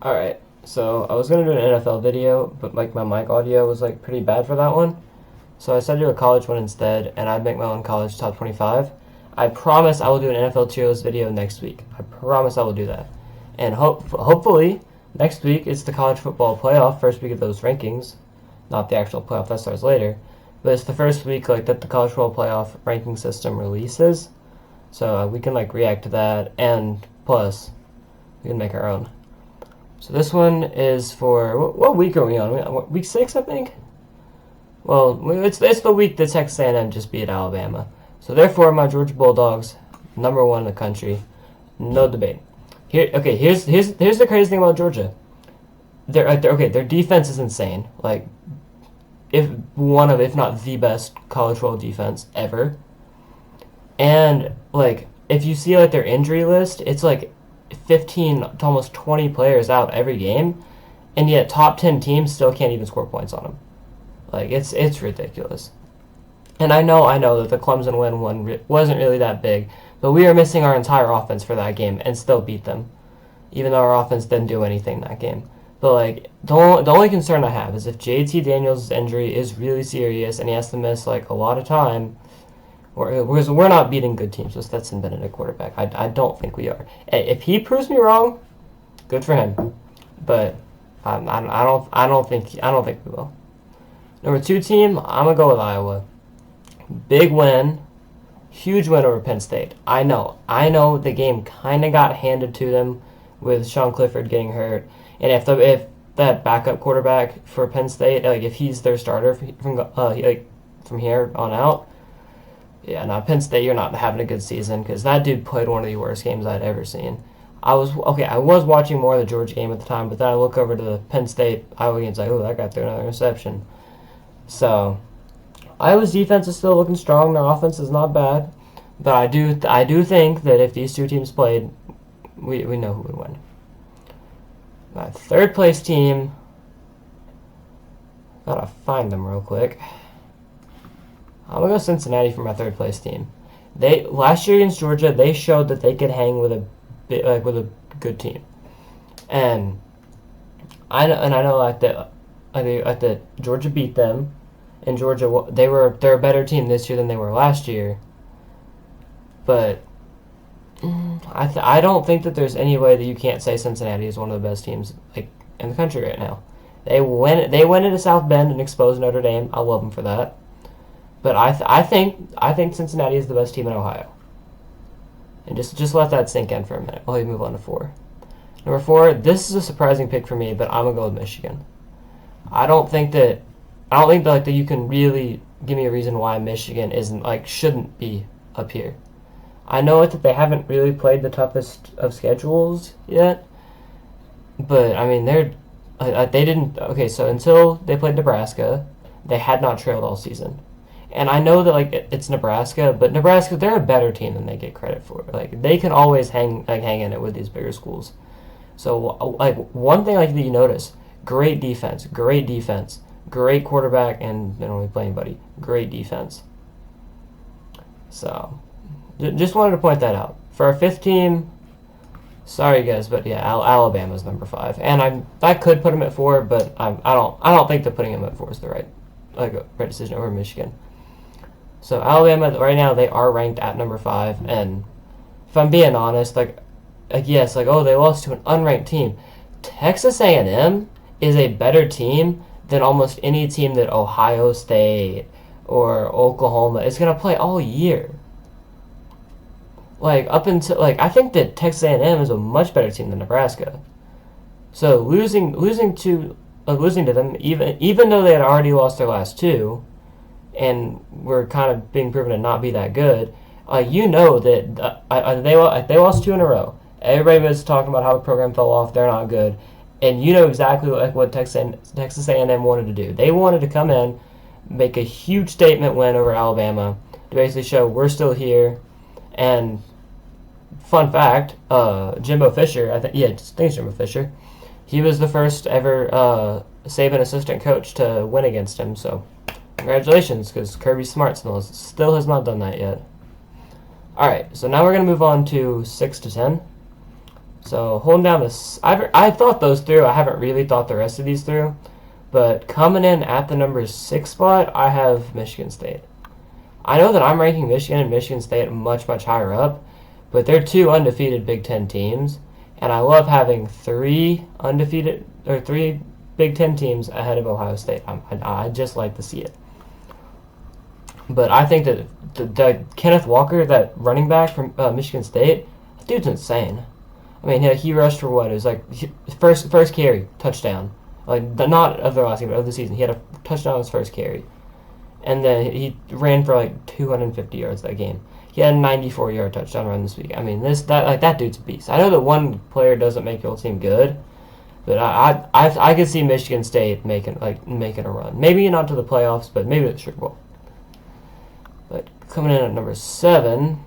Alright, so I was going to do an NFL video, but like my mic audio was like pretty bad for that one. So I decided to do a college one instead, and I'd make my own college top 25. I promise I will do an NFL tier list video next week. I promise I will do that. And hopefully next week it's the college football playoff, first week of those rankings. Not the actual playoff, that starts later. But it's the first week like that the college football playoff ranking system releases. So we can like react to that, and plus we can make our own. So this one is for, what week are we on? Week 6, I think? Well, it's the week that Texas A&M just beat Alabama. So therefore, my Georgia Bulldogs, number 1 in the country, no debate. Here's the crazy thing about Georgia. Their defense is insane. Like, if not the best college football defense ever. And like, if you see like their injury list, it's like 15 to almost 20 players out every game, and yet top 10 teams still can't even score points on them. Like, it's ridiculous. And I know that the Clemson win wasn't really that big, but we were missing our entire offense for that game and still beat them, even though our offense didn't do anything that game. But like, the only concern I have is if JT Daniels' injury is really serious and he has to miss like a lot of time. We're not beating good teams with Stetson Bennett at quarterback. I don't think we are. If he proves me wrong, good for him. But I don't think we will. Number 2 team, I'm gonna go with Iowa. Big win, huge win over Penn State. I know the game kind of got handed to them with Sean Clifford getting hurt, and if that backup quarterback for Penn State, like if he's their starter from here on out. Yeah, now Penn State, you're not having a good season because that dude played one of the worst games I'd ever seen. I was watching more of the Georgia game at the time, but then I look over to the Penn State Iowa game, it's like, oh, that guy threw another interception. So Iowa's defense is still looking strong. Their offense is not bad, but I do think that if these two teams played, we know who would win. My 3rd place team, gotta find them real quick. I'm gonna go Cincinnati for my 3rd place team. Last year against Georgia, they showed that they could hang with a good team, and I know that Georgia beat them, and Georgia they're a better team this year than they were last year. But I don't think that there's any way that you can't say Cincinnati is one of the best teams like in the country right now. They went into South Bend and exposed Notre Dame. I love them for that. But I think Cincinnati is the best team in Ohio. And just let that sink in for a minute while we move on to 4. Number 4, this is a surprising pick for me, but I'm gonna go with Michigan. I don't think that you can really give me a reason why Michigan shouldn't be up here. I know that they haven't really played the toughest of schedules yet, but I mean they didn't. Okay, so until they played Nebraska, they had not trailed all season. And I know that it's Nebraska, but Nebraska, they're a better team than they get credit for. Like, they can always hang in it with these bigger schools. So one thing that you notice, great defense, great quarterback, and they don't really play anybody. Great defense. So just wanted to point that out. For our 5th team, sorry guys, but yeah, Alabama's number 5, and I could put him at 4, but I don't think that putting him at 4 is the right decision over Michigan. So Alabama, right now, they are ranked at number 5, and if I'm being honest, yes, they lost to an unranked team. Texas A&M is a better team than almost any team that Ohio State or Oklahoma is going to play all year. Up until, I think that Texas A&M is a much better team than Nebraska. So losing to them, even though they had already lost their last 2, and were kind of being proven to not be that good, that they lost 2 in a row. Everybody was talking about how the program fell off, they're not good, and you know exactly what Texas A&M wanted to do. They wanted to come in, make a huge statement win over Alabama to basically show we're still here. And fun fact, Jimbo Fisher, I think it's Jimbo Fisher, he was the first ever Saban assistant coach to win against him, so congratulations, because Kirby Smart still has not done that yet. Alright, so now we're going to move on to 6 to 10. So holding down this, I thought those through. I haven't really thought the rest of these through. But coming in at the number 6 spot, I have Michigan State. I know that I'm ranking Michigan and Michigan State much, much higher up, but they're two undefeated Big Ten teams, and I love having three Big Ten teams ahead of Ohio State. I just like to see it. But I think that the Kenneth Walker, that running back from Michigan State, that dude's insane. I mean, he rushed for what? It was like first carry, touchdown. Like, not of the last game, but of the season. He had a touchdown on his first carry. And then he ran for like 250 yards that game. He had a 94-yard touchdown run this week. I mean, that dude's a beast. I know that one player doesn't make your team good, but I could see Michigan State making a run. Maybe not to the playoffs, but maybe to the Sugar Bowl. But coming in at number 7,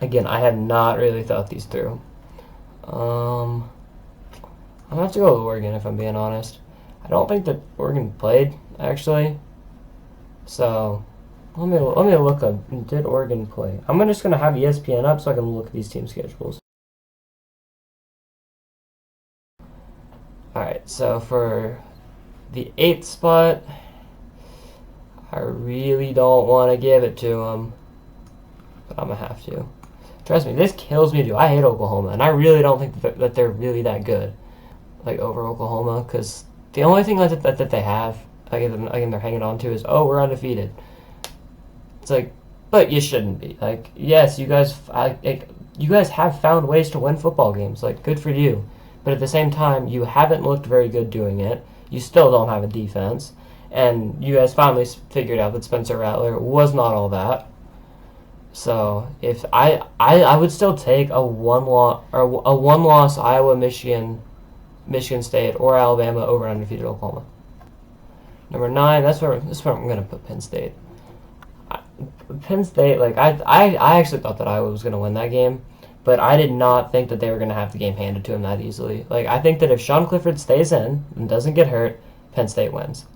again, I have not really thought these through. I'm gonna have to go with Oregon if I'm being honest. I don't think that Oregon played actually. So let me look up. Did Oregon play? I'm just gonna have ESPN up so I can look at these team schedules. All right. So for the 8th spot, I really don't want to give it to them, but I'm gonna have to. Trust me, this kills me too. I hate Oklahoma, and I really don't think that they're really that good, like over Oklahoma, because the only thing that they have, again, they're hanging on to is, oh, we're undefeated. It's like, but you shouldn't be. Like, yes, you guys have found ways to win football games. Like, good for you. But at the same time, you haven't looked very good doing it. You still don't have a defense, and you guys finally figured out that Spencer Rattler was not all that. So if I would still take a one loss Iowa, Michigan State, or Alabama over undefeated Oklahoma. Number 9, that's where I'm gonna put Penn State. Penn State, like I actually thought that Iowa was gonna win that game, but I did not think that they were gonna have the game handed to them that easily. Like, I think that if Sean Clifford stays in and doesn't get hurt, Penn State wins.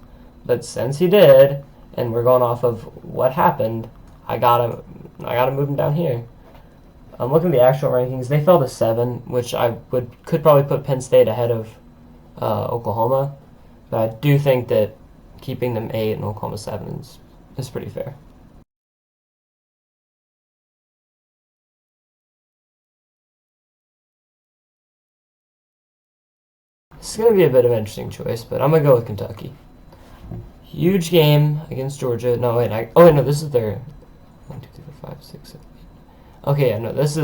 But since he did, and we're going off of what happened, I gotta move them down here. I'm looking at the actual rankings. They fell to 7, which I could probably put Penn State ahead of Oklahoma, but I do think that keeping them 8 and Oklahoma 7 is pretty fair. This is going to be a bit of an interesting choice, but I'm going to go with Kentucky. Huge game against Georgia. No, wait. No, this is their 1, 2, 3, 4, 5, 6, 7, 8. Okay, yeah, no, it's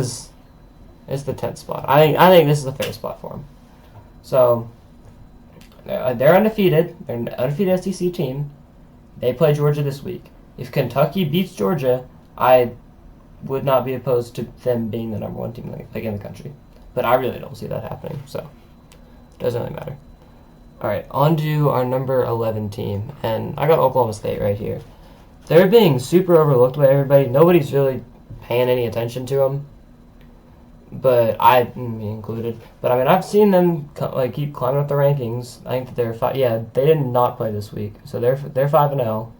the 10th spot. I think this is a fair spot for them. So they're undefeated. They're an undefeated SEC team. They play Georgia this week. If Kentucky beats Georgia, I would not be opposed to them being the number 1 team in the country. But I really don't see that happening, so it doesn't really matter. All right, on to our number 11 team, and I got Oklahoma State right here. They're being super overlooked by everybody. Nobody's really paying any attention to them, but me included. But I mean, I've seen them keep climbing up the rankings. I think that they're 5. Yeah, they did not play this week, so they're 5-0.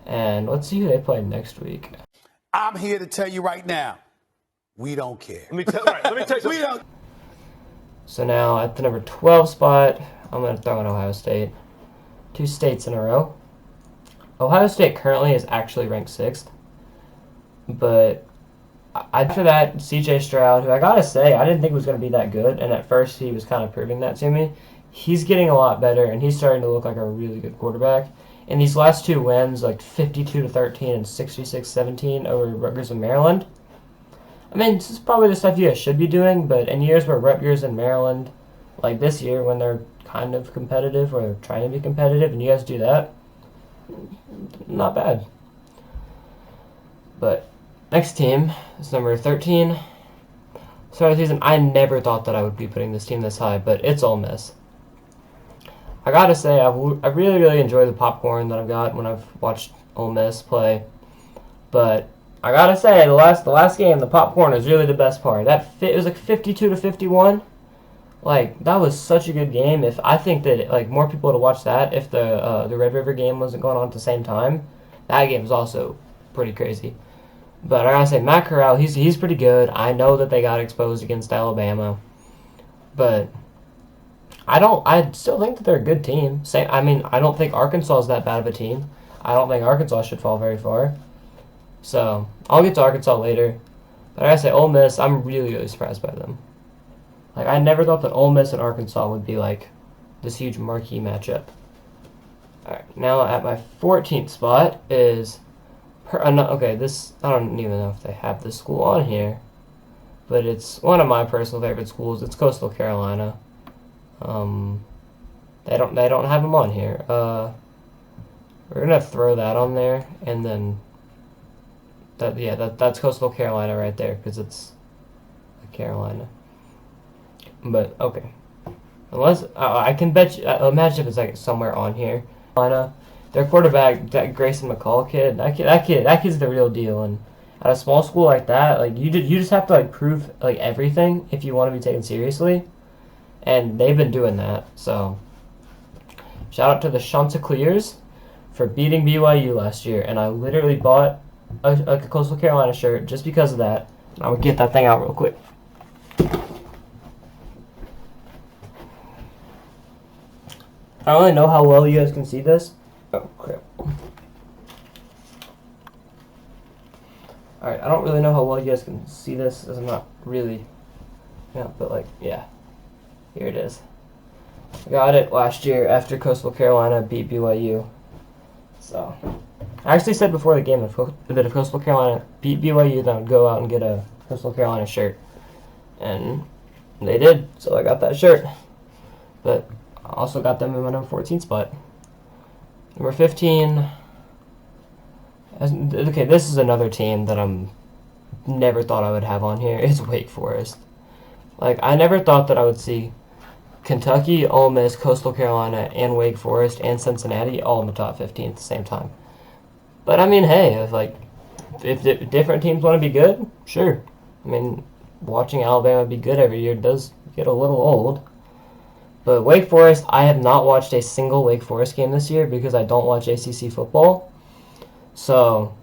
And let's see who they play next week. I'm here to tell you right now, we don't care. Let me tell you something. We don't. So now at the number 12 spot, I'm going to throw in Ohio State. 2 states in a row. Ohio State currently is actually ranked 6th. But after that, CJ Stroud, who I got to say, I didn't think was going to be that good. And at first, he was kind of proving that to me. He's getting a lot better, and he's starting to look like a really good quarterback. In these last 2 wins, like 52-13 and 66-17 over Rutgers and Maryland. I mean, this is probably the stuff you guys should be doing, but in years where Rutgers and Maryland, like this year when they're kind of competitive or they're trying to be competitive, and you guys do that, not bad. But next team is number 13. Start of the season, I never thought that I would be putting this team this high, but it's Ole Miss. I gotta say, I really, really enjoy the popcorn that I've got when I've watched Ole Miss play. But I gotta say, the last game, the popcorn was really the best part. It was like 52-51. Like, that was such a good game. I think that more people would have watched that if the Red River game wasn't going on at the same time. That game was also pretty crazy. But I gotta say, Matt Corral, he's pretty good. I know that they got exposed against Alabama. but I still think that they're a good team. I don't think Arkansas is that bad of a team. I don't think Arkansas should fall very far. So I'll get to Arkansas later. But like I say, Ole Miss, I'm really, really surprised by them. Like, I never thought that Ole Miss and Arkansas would be like this huge marquee matchup. All right, now at my 14th spot is this. I don't even know if they have this school on here, but it's one of my personal favorite schools. It's Coastal Carolina. They don't have them on here. We're gonna throw that on there, and then that's Coastal Carolina right there because it's Carolina. But okay, unless I can bet you, imagine if it's like somewhere on here. Carolina, their quarterback, that Grayson McCall kid, that kid's the real deal. And at a small school like that, like you just have to like prove like everything if you want to be taken seriously. And they've been doing that. So shout out to the Chanticleers for beating BYU last year. And I literally bought a Coastal Carolina shirt just because of that. I would get that thing out real quick. I don't really know how well you guys can see this. Oh, crap. Alright, I don't really know how well you guys can see this, as I'm not really... but like, yeah. Here it is. I got it last year after Coastal Carolina beat BYU. So, I actually said before the game that if Coastal Carolina beat BYU, then I would go out and get a Coastal Carolina shirt. And they did, so I got that shirt. But I also got them in my number 14 spot. Number 15. Okay, this is another team that I'm never thought I would have on here. It's Wake Forest. Like, I never thought that I would see Kentucky, Ole Miss, Coastal Carolina, and Wake Forest and Cincinnati all in the top 15 at the same time. But I mean, hey, if different teams want to be good, sure. I mean, watching Alabama be good every year does get a little old. But Wake Forest, I have not watched a single Wake Forest game this year because I don't watch ACC football. So,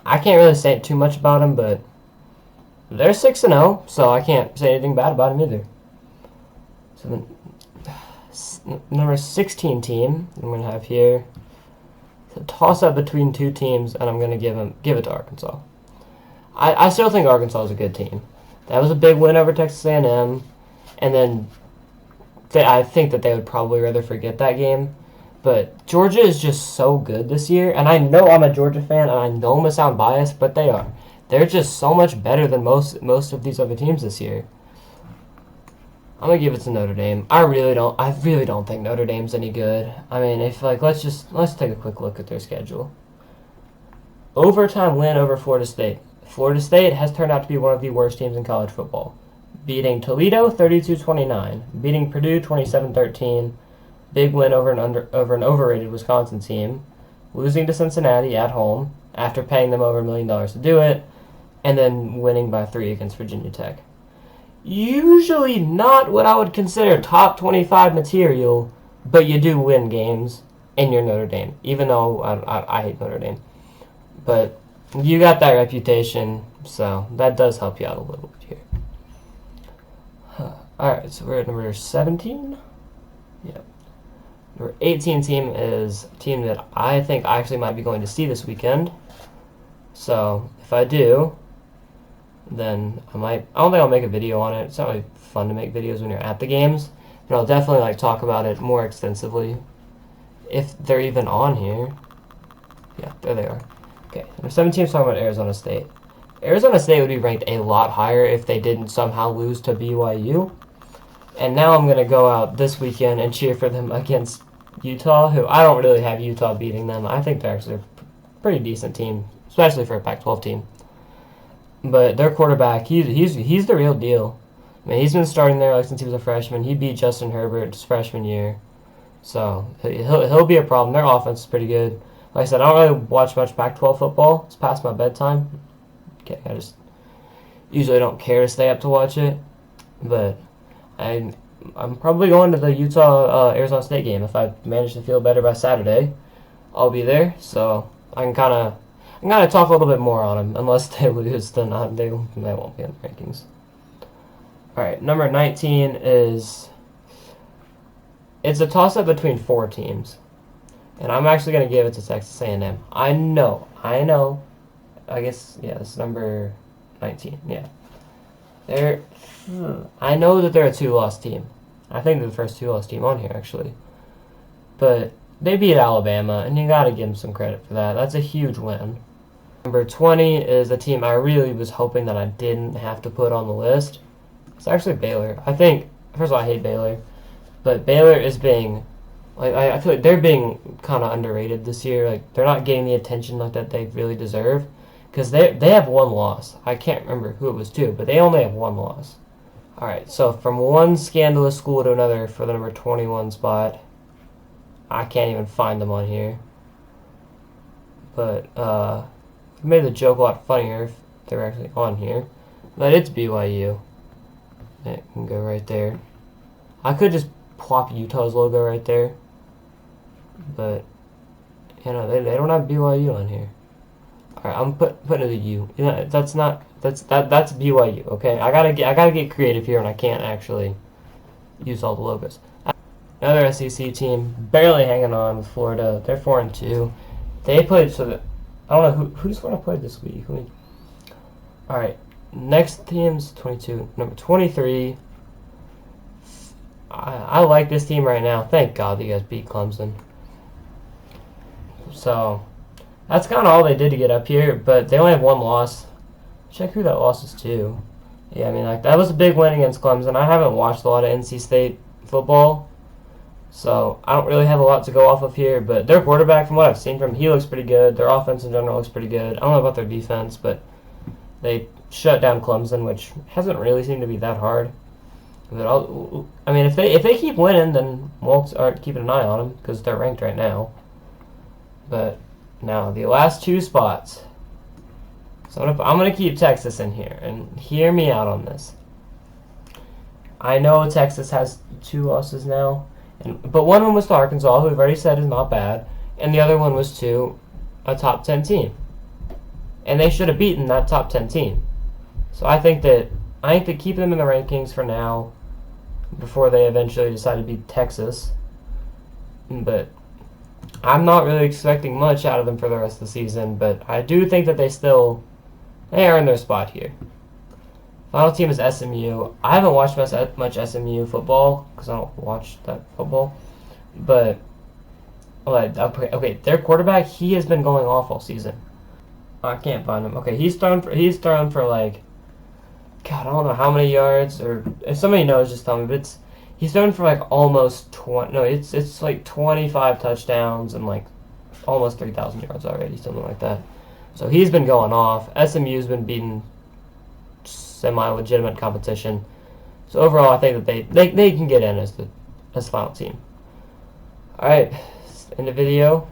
I can't really say too much about them, but they're 6-0, so I can't say anything bad about them either. So, the number 16 team I'm going to have here, it's a toss-up between two teams, and I'm going to give it to Arkansas. I still think Arkansas is a good team. That was a big win over Texas A&M, and then I think that they would probably rather forget that game. But Georgia is just so good this year, and I know I'm a Georgia fan, and I know I'm going to sound biased, but they are. They're just so much better than most of these other teams this year. I'm gonna give it to Notre Dame. I really don't think Notre Dame's any good. I mean, let's take a quick look at their schedule. Overtime win over Florida State. Florida State has turned out to be one of the worst teams in college football. Beating Toledo 32-29, beating Purdue 27-13, big win over an overrated Wisconsin team, losing to Cincinnati at home after paying them over $1 million to do it, and then winning by 3 against Virginia Tech. Usually not what I would consider top 25 material, but you do win games, and you're Notre Dame, even though I hate Notre Dame. But you got that reputation, so that does help you out a little bit here. Alright, so we're at number 17. Yep. Number 18 team is a team that I think I actually might be going to see this weekend. So, if I do, then I don't think I'll make a video on it. It's not really fun to make videos when you're at the games. But I'll definitely talk about it more extensively if they're even on here. Yeah, there they are. Okay, number 17 is talking about Arizona State. Arizona State would be ranked a lot higher if they didn't somehow lose to BYU. And now I'm going to go out this weekend and cheer for them against Utah, who I don't really have Utah beating them. I think they're actually a pretty decent team, especially for a Pac-12 team. But their quarterback, he's the real deal. I mean, he's been starting there since he was a freshman. He beat Justin Herbert his freshman year. So he'll be a problem. Their offense is pretty good. Like I said, I don't really watch much Pac-12 football. It's past my bedtime. Okay, I just usually don't care to stay up to watch it. But I'm probably going to the Utah-Arizona State game. If I manage to feel better by Saturday, I'll be there. So I can kind of talk a little bit more on them. Unless they lose, then they won't be in the rankings. All right, number 19 is, it's a toss-up between 4 teams. And I'm actually going to give it to Texas A&M. I know. I guess, yeah, this is number 19, yeah. I know that they're a 2-loss team. I think they're the first 2-loss team on here, actually. But they beat Alabama, and you got to give them some credit for that. That's a huge win. Number 20 is a team I really was hoping that I didn't have to put on the list. It's actually Baylor. I think, first of all, I hate Baylor. But Baylor is being, like, I feel like they're being kind of underrated this year. Like, they're not getting the attention like that they really deserve. Because they have 1 loss. I can't remember who it was to, but they only have 1 loss. Alright, so from one scandalous school to another for the number 21 spot. I can't even find them on here. But, it made the joke a lot funnier if they were actually on here. But it's BYU. It can go right there. I could just plop Utah's logo right there. But, you know, they don't have BYU on here. Alright, I'm putting it a U. You know, that's BYU, okay? I gotta get creative here, and I can't actually use all the logos. Another SEC team, barely hanging on with Florida. They're 4-2. They played, so that I don't know who's going to play this week. Alright, next team's 22. Number 23. I like this team right now. Thank God you guys beat Clemson. So, that's kind of all they did to get up here, but they only have 1 loss. Check who that loss is to. Yeah, I mean, like, that was a big win against Clemson. I haven't watched a lot of NC State football, so I don't really have a lot to go off of here, but their quarterback, from what I've seen from him, he looks pretty good. Their offense in general looks pretty good. I don't know about their defense, but they shut down Clemson, which hasn't really seemed to be that hard. But I mean, if they keep winning, then we'll start keeping an eye on them because they're ranked right now. But now the last 2 spots. So I'm gonna keep Texas in here, and hear me out on this. I know Texas has 2 losses now, but one of them was to Arkansas, who we've already said is not bad, and the other one was to a top 10 team, and they should have beaten that top 10 team. So I think that keep them in the rankings for now, before they eventually decide to beat Texas. But I'm not really expecting much out of them for the rest of the season, but I do think that they earn their spot here. Final team is SMU. I haven't watched much SMU football because I don't watch that football. But, okay, their quarterback, he has been going off all season. I can't find him. Okay, he's thrown for like, God, I don't know how many yards, or if somebody knows, just tell me. But he's thrown for like almost 20. No, it's like 25 touchdowns and like almost 3,000 yards already, something like that. So he's been going off. SMU's been beating semi-legitimate competition. So overall, I think that they can get in as the final team. All right, end the video.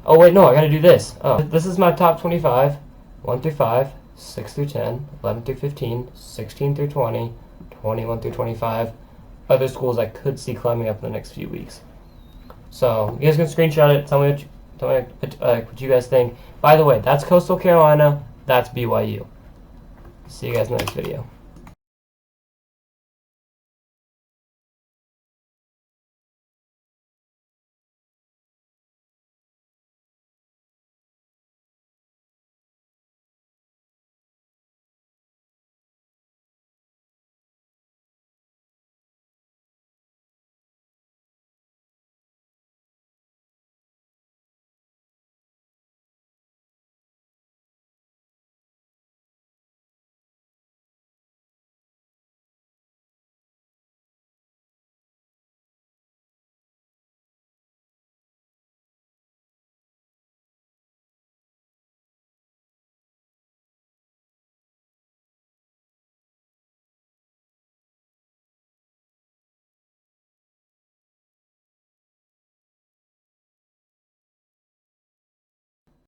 Oh wait, no, I gotta do this. Oh, this is my top 25, 1 through 5. 6 through 10, 11 through 15, 16 through 20, 21 through 25. Other schools I could see climbing up in the next few weeks. So you guys can screenshot it. Tell me what you guys think. By the way, that's Coastal Carolina. That's BYU. See you guys in the next video.